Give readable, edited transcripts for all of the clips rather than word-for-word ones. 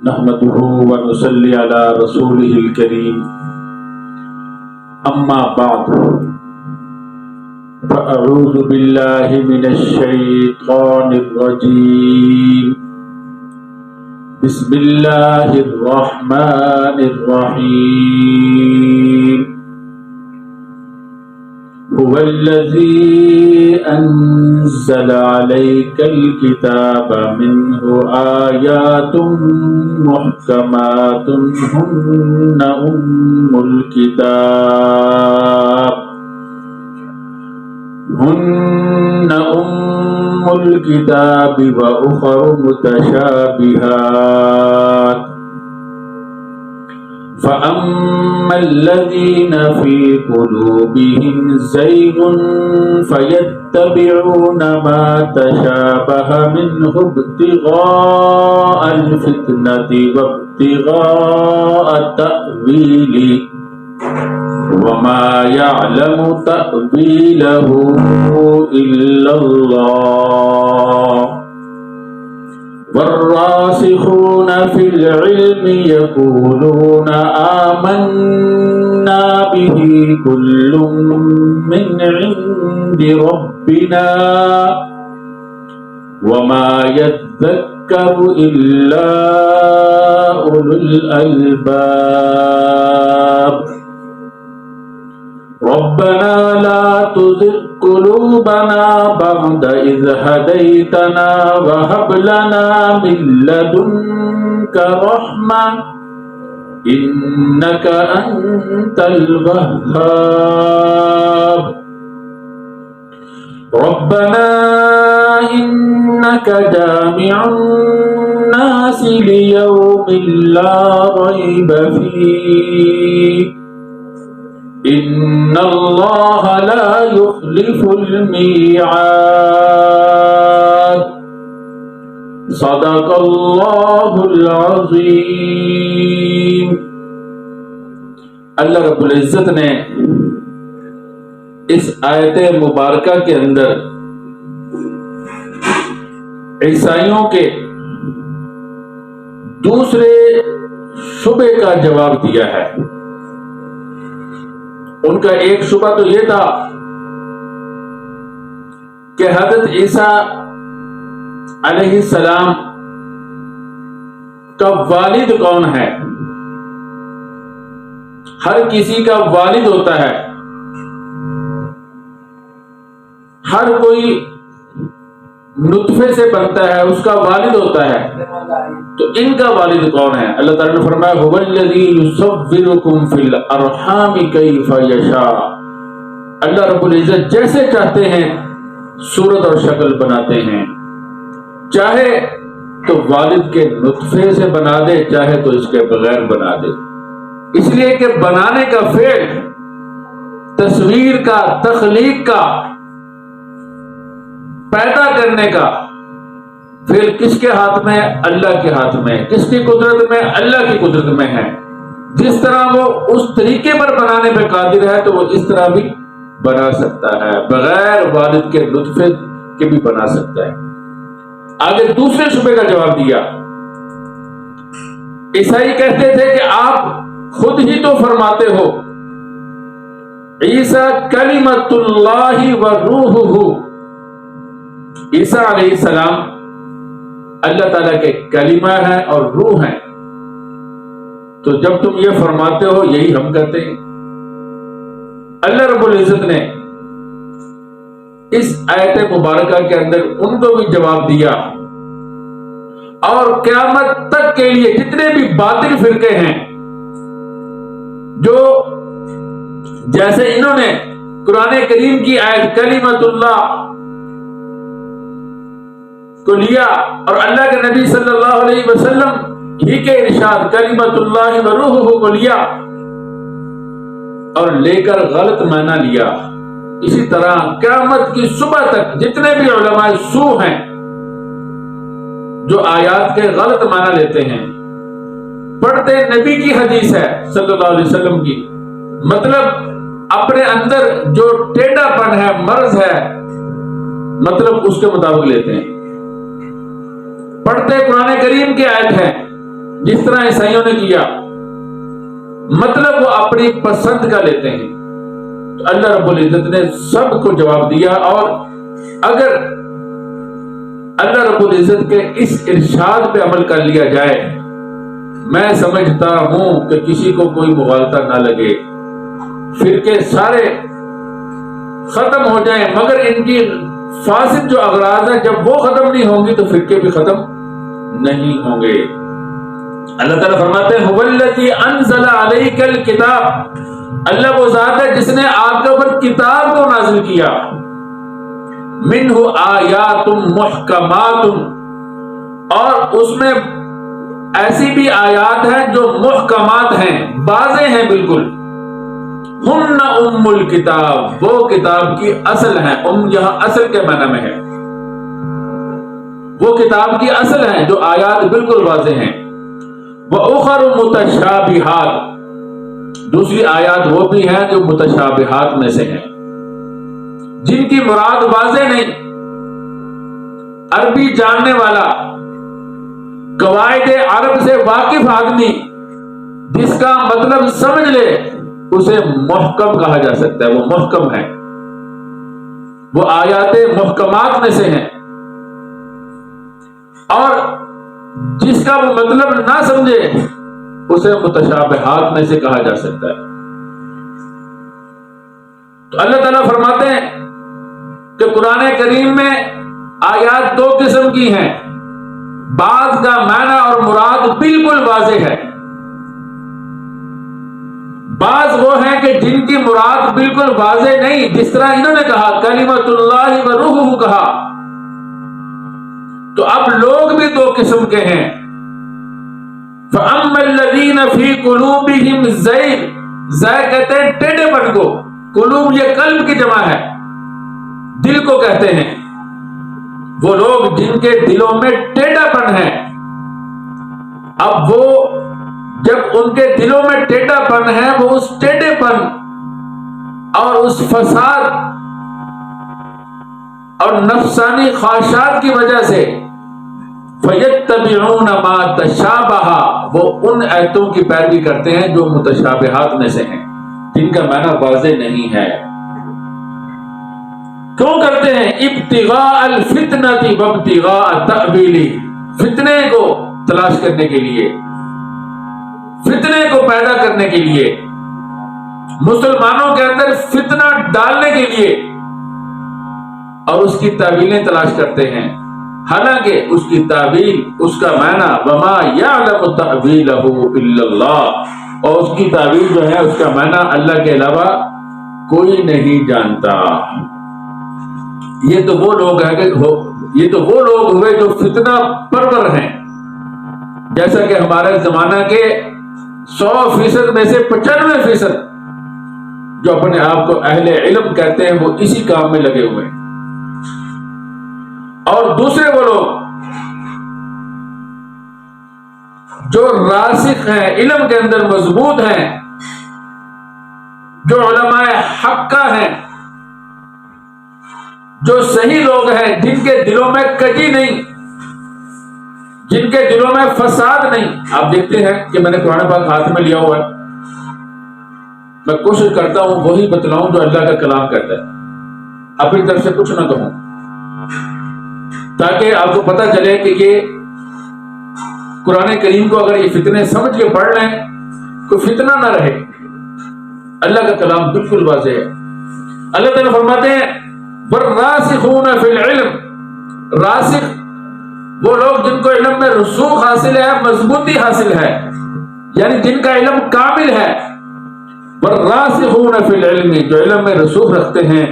نحمده ونصلي على رسوله الكريم اما بعد فاعوذ بالله من الشيطان الرجيم بسم الله الرحمن الرحيم هو الذي أنزل عليك الكتاب منه آيات محكمات هن أم الكتاب وأخر متشابهات فأما الذين في قلوبهم زيغ فيتبعون ما تشابه منه ابتغاء الفتنة وابتغاء تأويله وما يعلم تأويله إلا الله والراسخون في العلم يقولون آمنا به كل من عند ربنا وما يذكر إلا أولو الألباب ربنا لا تزغ قلوبنا بعد إذ هديتنا وهب لنا من لدنك رحمة إنك أنت الوهاب ربنا إنك جامع الناس ليوم لا ريب فيه إن الله لا يخلف الميعاد صدق اللہ العظیم۔ اللہ رب العزت نے اس آیت مبارکہ کے اندر عیسائیوں کے دوسرے شبہ کا جواب دیا ہے۔ ان کا ایک شبہ تو یہ تھا کہ حضرت عیسیٰ علیہ السلام کا والد کون ہے؟ ہر کسی کا والد ہوتا ہے، ہر کوئی نطفے سے بنتا ہے، اس کا والد ہوتا ہے، تو ان کا والد کون ہے؟ اللہ تعالیٰ نے فرمایا هو الذی یصورکم فی الارحام کیف یشاء۔ اللہ رب العزت جیسے چاہتے ہیں صورت اور شکل بناتے ہیں، چاہے تو والد کے نطفے سے بنا دے، چاہے تو اس کے بغیر بنا دے، اس لیے کہ بنانے کا فعل، تصویر کا، تخلیق کا، پیدا کرنے کا پھر کس کے ہاتھ میں؟ اللہ کے ہاتھ میں۔ کس کی قدرت میں؟ اللہ کی قدرت میں ہے۔ جس طرح وہ اس طریقے پر بنانے پہ قادر ہے تو وہ اس طرح بھی بنا سکتا ہے، بغیر والد کے نطفے کے بھی بنا سکتا ہے۔ آگے دوسرے شبے کا جواب دیا۔ عیسائی کہتے تھے کہ آپ خود ہی تو فرماتے ہو عیسیٰ کلمۃ اللہ و روحہ، عیسیٰ علیہ السلام اللہ تعالیٰ کے کلمہ ہیں اور روح ہیں، تو جب تم یہ فرماتے ہو یہی ہم کہتے ہیں۔ اللہ رب العزت نے اس آیت مبارکہ کے اندر ان کو بھی جواب دیا، اور قیامت تک کے لیے جتنے بھی باطل فرقے ہیں جو جیسے انہوں نے قرآن کریم کی آیت کلمۃ اللہ کو لیا اور اللہ کے نبی صلی اللہ علیہ وسلم ہی کے ارشاد کلمۃ اللہ و روحہ کو لیا اور لے کر غلط معنی لیا، اسی طرح قیامت کی صبح تک جتنے بھی علماء سو ہیں جو آیات کے غلط معنی لیتے ہیں، پڑھتے نبی کی حدیث ہے صلی اللہ علیہ وسلم کی، مطلب اپنے اندر جو ٹیڑھا پن ہے، مرض ہے، مطلب اس کے مطابق لیتے ہیں۔ پڑھتے قرآن کریم کی آیت ہے، جس طرح عیسائیوں نے کیا، مطلب وہ اپنی پسند کا لیتے ہیں۔ تو اللہ رب العزت نے سب کو جواب دیا، اور اگر اللہ رب العزت کے اس ارشاد پہ عمل کر لیا جائے، میں سمجھتا ہوں کہ کسی کو کوئی مغالطہ نہ لگے، فرقے سارے ختم ہو جائیں، مگر ان کی فاسد جو اغراض ہیں جب وہ ختم نہیں ہوں گی تو فرقے بھی ختم نہیں ہوں گے۔ اللہ تعالیٰ فرماتے ہیں هو الذی انزل علیک الکتاب، اللہ وہ ذات ہے جس نے آپ کے اوپر کتاب کو نازل کیا، منہ آیات محکمات، اور اس میں ایسی بھی آیات ہیں جو محکمات ہیں، واضح ہیں بالکل، ہن ام الکتاب، وہ کتاب کی اصل ہیں، یہاں اصل کے معنی میں ہے، وہ کتاب کی اصل ہیں جو آیات بالکل واضح ہیں، وَأُخَرُ مُتَشَابِهَاتٌ، دوسری آیات وہ بھی ہیں جو متشابہات میں سے ہیں، جن کی مراد واضح نہیں، عربی جاننے والا، قواعد عرب سے واقف آدمی جس کا مطلب سمجھ لے اسے محکم کہا جا سکتا ہے، وہ محکم ہے، وہ آیات محکمات میں سے ہیں، اور جس کا وہ مطلب نہ سمجھے اسے متشابہات میں سے کہا جا سکتا ہے۔ تو اللہ تعالیٰ فرماتے ہیں کہ قرآن کریم میں آیات دو قسم کی ہیں، بعض کا معنی اور مراد بالکل واضح ہے، بعض وہ ہیں کہ جن کی مراد بالکل واضح نہیں، جس طرح انہوں نے کہا کلمۃ اللہ و روحہ کہا، تو اب لوگ بھی دو قسم کے ہیں، فَأَمَّا الَّذِينَ فِي قُلُوبِهِمْ زَيْغٌ، زَيْغ کہتے ہیں ٹیڑھے پن کو، قلوب یہ قلب کی جمع ہے، دل کو کہتے ہیں، وہ لوگ جن کے دلوں میں ٹیڑھا پن ہے، اب وہ جب ان کے دلوں میں ٹیڑھا پن ہے، وہ اس ٹیڑھے پن اور اس فساد اور نفسانی خواہشات کی وجہ سے فَيَتَّبِعُونَ مَا تَشَابَهَ، وہ ان آیتوں کی پیروی کرتے ہیں جو متشابہات میں سے ہیں، جن کا معنی واضح نہیں ہے۔ کیوں کرتے ہیں؟ ابتغاء الفتنة وابتغاء تأویلہ، فتنے کو تلاش کرنے کے لیے، فتنے کو پیدا کرنے کے لیے، مسلمانوں کے اندر فتنہ ڈالنے کے لیے، اور اس کی تعویلیں تلاش کرتے ہیں، حالانکہ اس کی تعویل، اس کا معنی وما یعلم تأویلہ الا اللہ، اور اس کی تعویل جو ہے اس کا معنی اللہ کے علاوہ کوئی نہیں جانتا۔ یہ تو وہ لوگ ہیں یہ تو وہ لوگ ہوئے جو فتنہ پرور ہیں، جیسا کہ ہمارے زمانہ کے 100% میں سے 95% جو اپنے آپ کو اہل علم کہتے ہیں وہ اسی کام میں لگے ہوئے ہیں، اور دوسرے وہ لوگ جو راسخ ہیں، علم کے اندر مضبوط ہیں، جو علماء حقہ ہیں، جو صحیح لوگ ہیں، جن کے دلوں میں کجی نہیں، جن کے دلوں میں فساد نہیں۔ آپ دیکھتے ہیں کہ میں نے قرآن پاک ہاتھ میں لیا ہوا ہے، میں کوشش کرتا ہوں وہی بتلاؤں جو اللہ کا کلام کہتا ہے، اپنی طرف سے کچھ نہ کہوں، تاکہ آپ کو پتہ چلے کہ یہ قرآن کریم کو اگر یہ فتنے سمجھ کے پڑھ لیں کوئی فتنہ نہ رہے۔ اللہ کا کلام بالکل واضح ہے۔ اللہ تعالیٰ فرماتے ہیں وَالرَّاسِخُونَ فِي الْعِلْمِ، راسخ وہ لوگ جن کو علم میں رسوخ حاصل ہے، مضبوطی حاصل ہے، یعنی جن کا علم کامل ہے۔ وَالرَّاسِخُونَ فِي الْعِلْمِ، جو علم میں رسوخ رکھتے ہیں،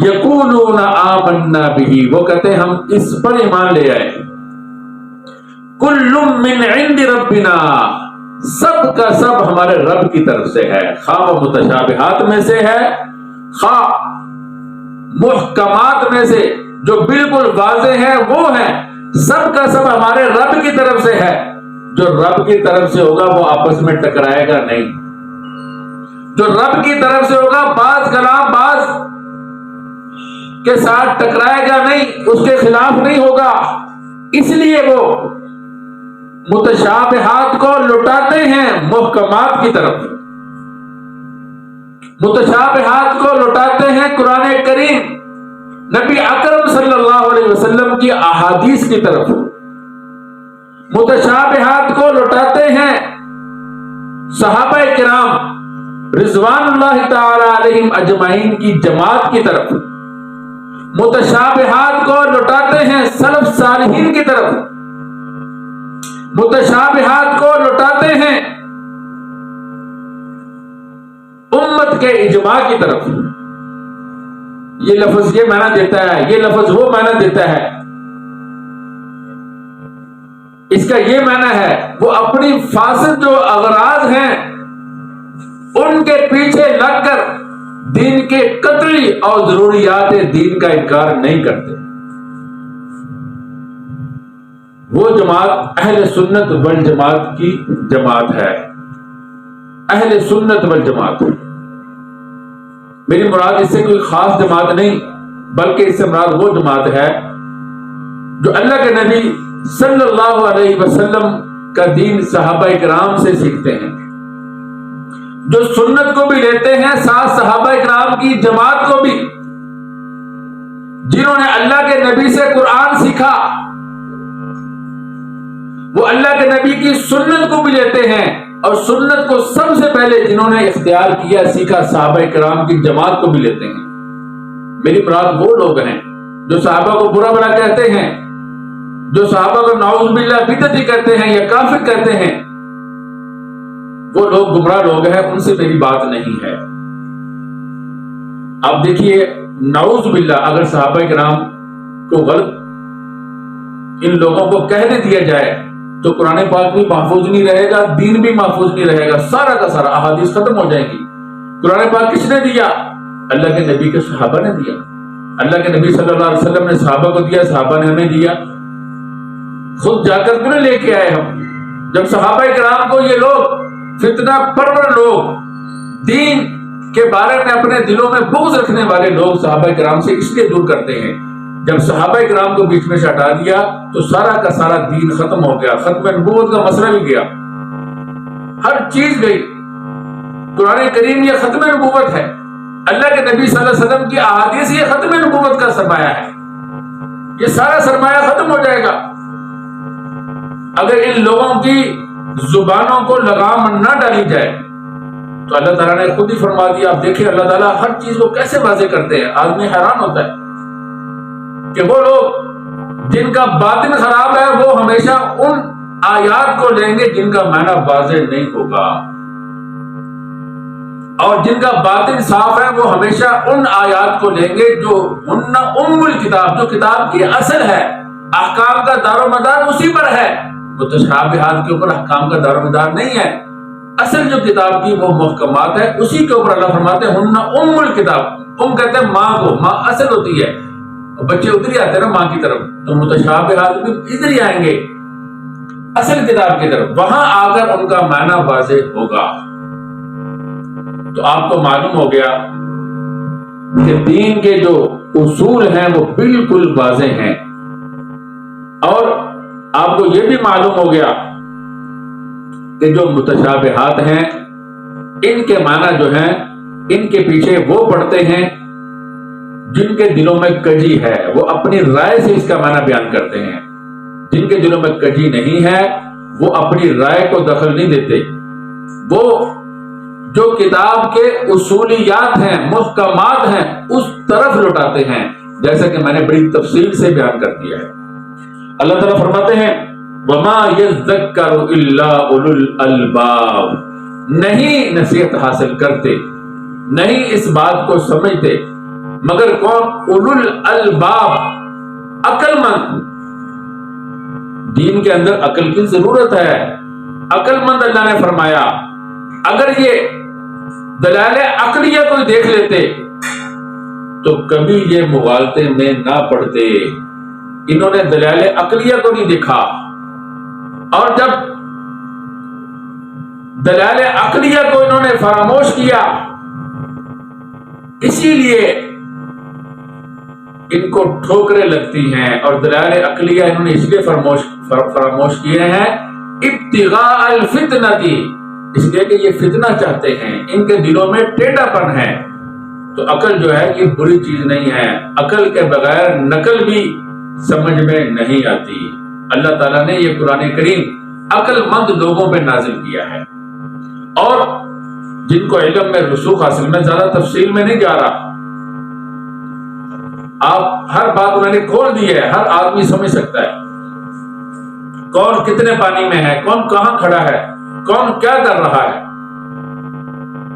یقولون آمنا بہ، وہ کہتے ہیں ہم اس پر ایمان لے آئے، کل من عند ربنا، سب کا سب ہمارے رب کی طرف سے ہے، خواہ وہ متشابہات میں سے ہے، خواہ محکمات میں سے جو بالکل واضح ہے وہ ہے، سب کا سب ہمارے رب کی طرف سے ہے۔ جو رب کی طرف سے ہوگا وہ آپس میں ٹکرائے گا نہیں، جو رب کی طرف سے ہوگا بعض کلام بعض کے ساتھ ٹکرائے گا نہیں، اس کے خلاف نہیں ہوگا، اس لیے وہ متشابہات کو لٹاتے ہیں محکمات کی طرف، متشابہات کو لٹاتے ہیں قرآن کریم، نبی اکرم صلی اللہ علیہ وسلم کی احادیث کی طرف، متشابہات کو لٹاتے ہیں صحابہ کرام رضوان اللہ تعالی علیہم اجمعین کی جماعت کی طرف، متشابہات کو لٹاتے ہیں سلف صالحین کی طرف، متشابہات کو لٹاتے ہیں امت کے اجماع کی طرف۔ یہ لفظ یہ معنی دیتا ہے، یہ لفظ وہ معنی دیتا ہے، اس کا یہ معنی ہے وہ اپنی فاسد جو اغراض ہیں ان کے پیچھے لگ کر دین کے قطعی اور ضروریات دین کا انکار نہیں کرتے۔ وہ جماعت اہل سنت والجماعت کی جماعت ہے، اہل سنت والجماعت۔ میری مراد اس سے کوئی خاص جماعت نہیں، بلکہ اس سے مراد وہ جماعت ہے جو اللہ کے نبی صلی اللہ علیہ وسلم کا دین صحابہ کرام سے سیکھتے ہیں، جو سنت کو بھی لیتے ہیں ساتھ صحابہ کرام کی جماعت کو بھی، جنہوں نے اللہ کے نبی سے قرآن سیکھا، وہ اللہ کے نبی کی سنت کو بھی لیتے ہیں، اور سنت کو سب سے پہلے جنہوں نے اختیار کیا سیکھا صحابہ کرام کی جماعت کو بھی لیتے ہیں۔ میری مراد وہ لوگ ہیں جو صحابہ کو برا بھلا کہتے ہیں، جو صحابہ کو نعوذ باللہ بدعتی کہتے ہیں یا کافر کہتے ہیں، وہ لوگ گمراہ لوگ ہیں، ان سے میری بات نہیں ہے۔ آپ دیکھیے نعوذ باللہ اگر صحابہ کرام کو غلط ان لوگوں کو کہہ دیا جائے تو قرآن پاک بھی محفوظ نہیں رہے گا، دین بھی محفوظ نہیں رہے گا، سارا کا سارا احادیث ختم ہو جائیں گی۔ قرآن پاک کس نے دیا؟ اللہ کے نبی کے صحابہ نے دیا، اللہ کے نبی صلی اللہ علیہ وسلم نے صحابہ کو دیا، صحابہ نے ہمیں دیا، خود جا کر کیوں لے کے آئے ہم؟ جب صحابہ کرام کو یہ لوگ فتنہ پرور لوگ، دین کے بارے میں اپنے دلوں میں بغض رکھنے والے لوگ صحابہ کرام سے اس لیے دور کرتے ہیں، جب صحابہ کرام کو بیچ میں سے ہٹا دیا تو سارا کا سارا دین ختم ہو گیا، ختم نبوت کا مسئلہ بھی گیا، ہر چیز گئی۔ قرآن کریم یہ ختم نبوت ہے، اللہ کے نبی صلی اللہ علیہ وسلم کی احادیث یہ ختم نبوت کا سرمایہ ہے، یہ سارا سرمایہ ختم ہو جائے گا اگر ان لوگوں کی زبانوں کو لگام نہ ڈالی جائے۔ تو اللہ تعالیٰ نے خود ہی فرما دیا، آپ دیکھیں اللہ تعالیٰ ہر چیز کو کیسے واضح کرتے ہیں، آدمی حیران ہوتا ہے کہ وہ لوگ جن کا باطن خراب ہے وہ ہمیشہ ان آیات کو لیں گے جن کا معنی واضح نہیں ہوگا، اور جن کا باطن صاف ہے وہ ہمیشہ ان آیات کو لیں گے جو ہن ام الکتاب، جو کتاب کی اصل ہے، احکام کا دار و مدار اسی پر ہے، متشابہات کے اوپر احکام کا دار و مدار نہیں ہے، اصل جو کتاب کی وہ محکمات ہے اسی کے اوپر اللہ فرماتے ہیں ہن ام الکتاب۔ ام کہتے ہیں ماں کو، ماں اصل ہوتی ہے، بچے ادھر ہی آتے ہیں نا ماں کی طرف، تو متشابہات بھی ادھر ہی آئیں گے اصل کتاب کی طرف، وہاں آ کر ان کا معنی واضح ہوگا۔ تو آپ کو معلوم ہو گیا کہ دین کے جو اصول ہیں وہ بالکل واضح ہیں، اور آپ کو یہ بھی معلوم ہو گیا کہ جو متشابہات ہیں ان کے معنی جو ہیں ان کے پیچھے وہ پڑھتے ہیں جن کے دلوں میں کجی ہے، وہ اپنی رائے سے اس کا معنی بیان کرتے ہیں، جن کے دلوں میں کجی نہیں ہے وہ اپنی رائے کو دخل نہیں دیتے، وہ جو کتاب کے اصولیات ہیں، محکمات ہیں، اس طرف لوٹاتے ہیں، جیسا کہ میں نے بڑی تفصیل سے بیان کر دیا ہے۔ اللہ تعالیٰ فرماتے ہیں وَمَا يَذَّكَّرُ إِلَّا أُولُو الْأَلْبَابِ، نہیں نصیحت حاصل کرتے، نہیں اس بات کو سمجھتے مگر کون؟ اولو الالباب، عقل مند۔ دین کے اندر عقل کی ضرورت ہے، عقل مند اللہ نے فرمایا اگر یہ دلائل عقلیہ کو دیکھ لیتے تو کبھی یہ مغالطے میں نہ پڑتے۔ انہوں نے دلائل عقلیہ کو نہیں دیکھا، اور جب دلائل عقلیہ کو انہوں نے فراموش کیا، اسی لیے ان کو ٹھوکریں لگتی ہیں، اور دلائل عقلیہ انہوں نے اس لیے فراموش کیے ہیں ابتغاء الفتنتی، اس لیے کہ یہ فتنہ چاہتے ہیں، ان کے دلوں میں ٹیڑھا پن ہے۔ تو عقل جو ہے یہ بری چیز نہیں ہے، عقل کے بغیر نقل بھی سمجھ میں نہیں آتی۔ اللہ تعالیٰ نے یہ قرآن کریم عقل مند لوگوں پہ نازل کیا ہے، اور جن کو علم میں رسوخ حاصل، میں زیادہ تفصیل میں نہیں جا رہا، آپ ہر بات میں نے کھول دی ہے، ہر آدمی سمجھ سکتا ہے کون کتنے پانی میں ہے، کون کہاں کھڑا ہے، کون کیا کر رہا ہے۔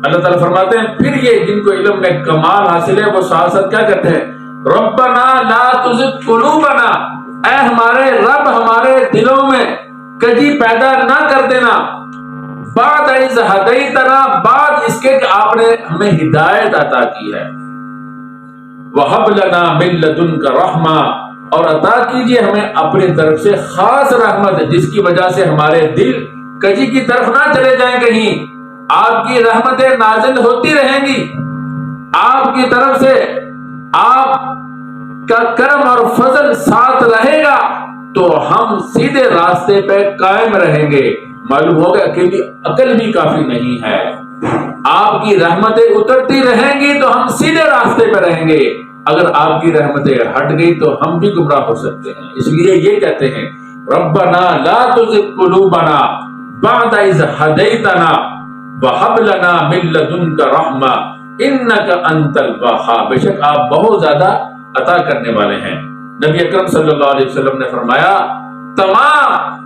اللہ تعالیٰ فرماتے ہیں پھر یہ جن کو علم میں کمال حاصل ہے وہ ساتھ ساتھ کیا کہتے ہیں، ربنا لا تزغ قلوبنا، اے ہمارے رب ہمارے دلوں میں کجی پیدا نہ کر دینا، بعد اذ ہدیتنا، بعد اس کے کہ آپ نے ہمیں ہدایت عطا کی ہے، وہب لنا من لدنک رحمہ، اور عطا کیجئے ہمیں اپنی طرف سے خاص رحمت جس کی وجہ سے ہمارے دل کجی کی طرف نہ چلے جائیں کہیں، آپ کی رحمتیں نازل ہوتی رہیں گی، آپ کی طرف سے آپ کا کرم اور فضل ساتھ رہے گا تو ہم سیدھے راستے پہ قائم رہیں گے۔ معلوم ہوگا کہ عقل بھی کافی نہیں ہے، آپ کی رحمتیں اترتی رہیں گی تو ہم سیدھے راستے پہ رہیں گے، اگر آپ کی رحمتیں ہٹ گئی تو ہم بھی گمراہ ہو سکتے ہیں۔ اس لیے یہ کہتے ہیں ربنا لا تزغ قلوبنا بعد اذ ہدیتنا وہب لنا من لدنک رحمہ انک انت الوہاب، بے شک آپ بہت زیادہ عطا کرنے والے ہیں۔ نبی اکرم صلی اللہ علیہ وسلم نے فرمایا تمام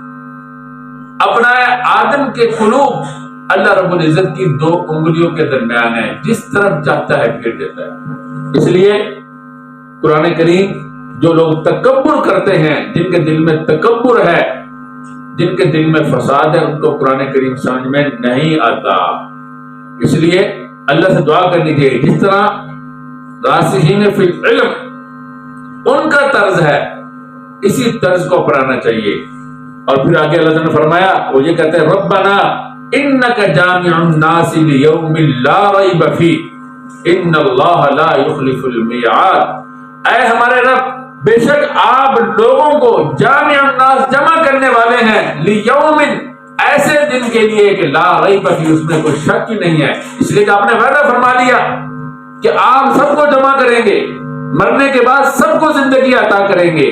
ابنائے آدم کے قلوب اللہ رب العزت کی 2 انگلیوں کے درمیان ہے، جس طرف چاہتا ہے پھیر دیتا ہے۔ اس لیے قرآن کریم جو لوگ تکبر کرتے ہیں، جن کے دل میں تکبر ہے، جن کے دل میں فساد ہے، ان کو قرآن کریم سمجھ میں نہیں آتا۔ اس لیے اللہ سے دعا کرنی چاہیے، جس طرح راسخین فی العلم ان کا طرز ہے اسی طرز کو اپنانا چاہیے۔ اور پھر آگے اللہ نے فرمایا، وہ یہ کہتے ہیں ربنا انک جامع الناس لیوم لا ریب فیہ ان اللہ لا یخلف المیعاد، اے ہمارے رب بے شک آپ لوگوں کو جامع الناس جمع کرنے والے ہیں، لیوم ایسے دن کے لیے کہ لا ریب فیہ اس میں کوئی شک ہی نہیں ہے، اس لیے کہ آپ نے وعدہ فرما لیا کہ آپ سب کو جمع کریں گے، مرنے کے بعد سب کو زندگی عطا کریں گے،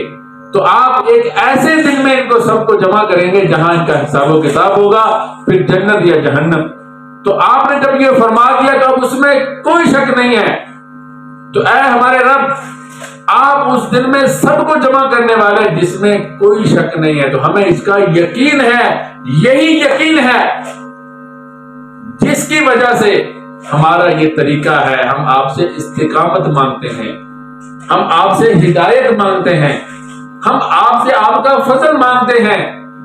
تو آپ ایک ایسے دن میں ان کو سب کو جمع کریں گے جہاں ان کا حساب و کتاب ہوگا، پھر جنت یا جہنم۔ تو آپ نے جب یہ فرما دیا تو اب اس میں کوئی شک نہیں ہے، تو اے ہمارے رب آپ اس دن میں سب کو جمع کرنے والے جس میں کوئی شک نہیں ہے، تو ہمیں اس کا یقین ہے، یہی یقین ہے جس کی وجہ سے ہمارا یہ طریقہ ہے، ہم آپ سے استقامت مانگتے ہیں، ہم آپ سے ہدایت مانگتے ہیں، ہم آپ سے آپ کا فضل مانگتے ہیں،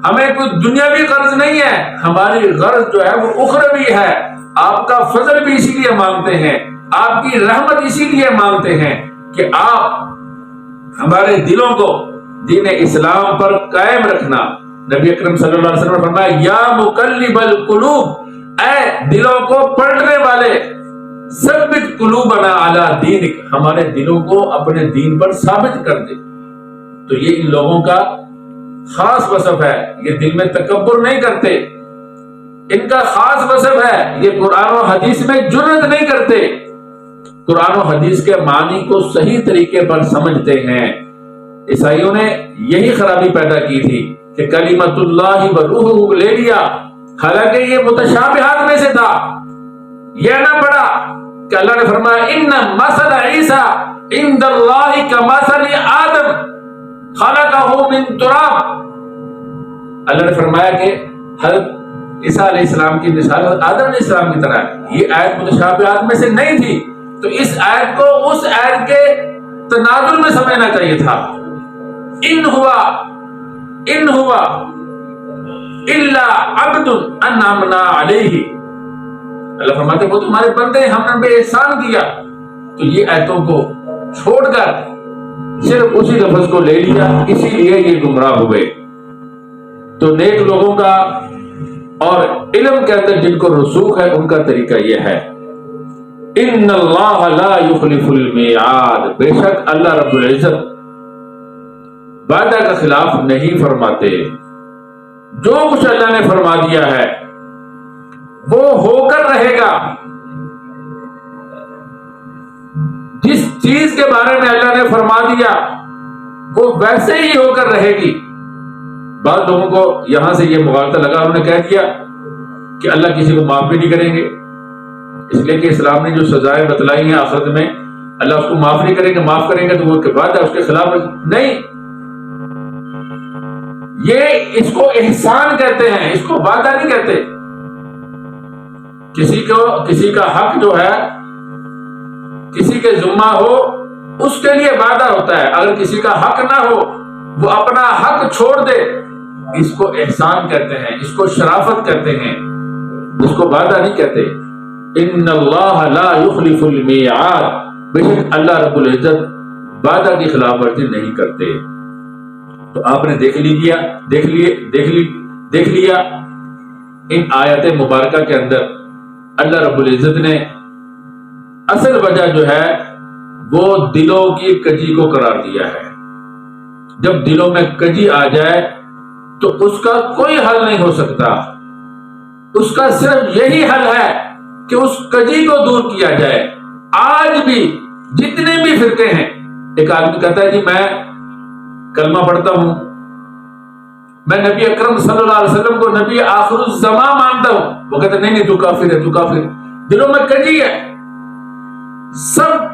ہمیں کوئی دنیاوی غرض نہیں ہے، ہماری غرض جو ہے وہ اخروی ہے، آپ کا فضل بھی اسی لیے مانگتے ہیں، آپ کی رحمت اسی لیے مانگتے ہیں کہ آپ ہمارے دلوں کو دین اسلام پر قائم رکھنا۔ نبی اکرم صلی اللہ علیہ وسلم نے فرمایا یا مقلب القلوب، اے دلوں کو پلٹنے والے، ثبت قلوبنا علی دینک، ہمارے دلوں کو اپنے دین پر ثابت کر دے۔ تو یہ ان لوگوں کا خاص وصف ہے، یہ دل میں تکبر نہیں کرتے، ان کا خاص وصف ہے، یہ قرآن و حدیث میں جرأت نہیں کرتے، قرآن و حدیث کے معنی کو صحیح طریقے پر سمجھتے ہیں۔ عیسائیوں نے یہی خرابی پیدا کی تھی کہ کلمۃ اللہ و روحہ لے لیا، حالانکہ یہ متشابہات میں سے تھا، یہ نہ پڑھا کہ اللہ نے فرمایا ان مثل عیسیٰ عند اللہ کمثل آدم خلقہ من تراب، اللہ نے فرمایا کہ حضرت عیسیٰ علیہ السلام کی مثال آدم علیہ السلام کی طرح ہے۔ یہ آیت متشابہات میں سے نہیں تھی، تو اس آیت کو اس آیت کے تناظر میں سمجھنا چاہیے تھا۔ ان ہوا الا عبد انعمنا علیہ، اللہ فرماتے ہیں وہ تمہارے بندے ہم نے بے احسان کیا، تو یہ آیتوں کو چھوڑ کر صرف اسی لفظ کو لے لیا، اسی لیے یہ گمراہ ہوئے۔ تو نیک لوگوں کا اور علم کے اندر جن کو رسوخ ہے ان کا طریقہ یہ ہے، ان اللہ لا یخلف المیعاد، بے شک اللہ رب العزت وعدہ کا خلاف نہیں فرماتے۔ جو کچھ اللہ نے فرما دیا ہے وہ ہو کر رہے گا. جس چیز کے بارے میں اللہ نے فرما دیا وہ ویسے ہی ہو کر رہے گی. بعض لوگوں کو یہاں سے یہ مغالطہ لگا, انہوں نے کہہ دیا کہ اللہ کسی کو معاف بھی نہیں کریں گے, اس لیے کہ اسلام نے جو سزائیں بتلائی ہیں آخرت میں اللہ اس کو معاف نہیں کریں گے, معاف کریں گے تو وہ وعدہ اس کے خلاف نہیں. یہ اس کو احسان کہتے ہیں, اس کو وعدہ نہیں کہتے. کسی کا حق جو ہے کسی کے ذمہ ہو اس کے لیے وعدہ ہوتا ہے, اگر کسی کا حق نہ ہو وہ اپنا حق چھوڑ دے, اس کو احسان کہتے ہیں, اس کو شرافت کہتے ہیں, اس کو وعدہ نہیں کہتے. ان اللہ لا یخلف المیعاد, بے شک اللہ رب العزت وعدہ کی خلاف ورزی نہیں کرتے. تو آپ نے دیکھ لیا ان آیات مبارکہ کے اندر اللہ رب العزت نے اصل وجہ جو ہے وہ دلوں کی کجی کو قرار دیا ہے. جب دلوں میں کجی آ جائے تو اس کا کوئی حل نہیں ہو سکتا, اس کا صرف یہی حل ہے کہ اس کجی کو دور کیا جائے. آج بھی جتنے بھی فرقے ہیں, ایک آدمی کہتا ہے جی میں کلمہ پڑھتا ہوں, میں نبی اکرم صلی اللہ علیہ وسلم کو نبی آخر الزمان مانتا ہوں, وہ کہتا نہیں تو کافر ہے, تو کافر. دلوں میں کجی ہے. سب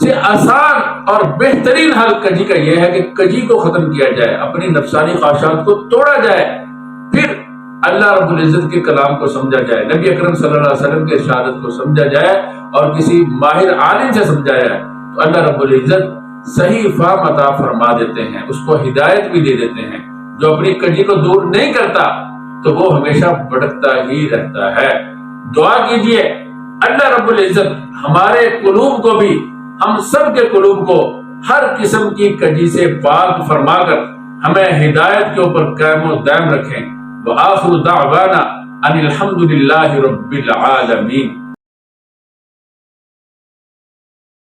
سے آسان اور بہترین حل کجی کا یہ ہے کہ کجی کو ختم کیا جائے, اپنی نفسانی خواہشات کو توڑا جائے, پھر اللہ رب العزت کے کلام کو سمجھا جائے, نبی اکرم صلی اللہ علیہ وسلم کے ارشادات کو سمجھا جائے اور کسی ماہر عالم سے سمجھا جائے, تو اللہ رب العزت صحیح فہم عطا فرما دیتے ہیں, اس کو ہدایت بھی دے دیتے ہیں. جو اپنی کجی کو دور نہیں کرتا تو وہ ہمیشہ بھٹکتا ہی رہتا ہے. دعا کیجئے اللہ رب العزت ہمارے قلوب کو بھی, ہم سب کے قلوب کو ہر قسم کی کجی سے پاک فرما کر ہمیں ہدایت کے اوپر قائم و دائم رکھیں. وآخر دعوانا ان الحمد للہ رب العالمین.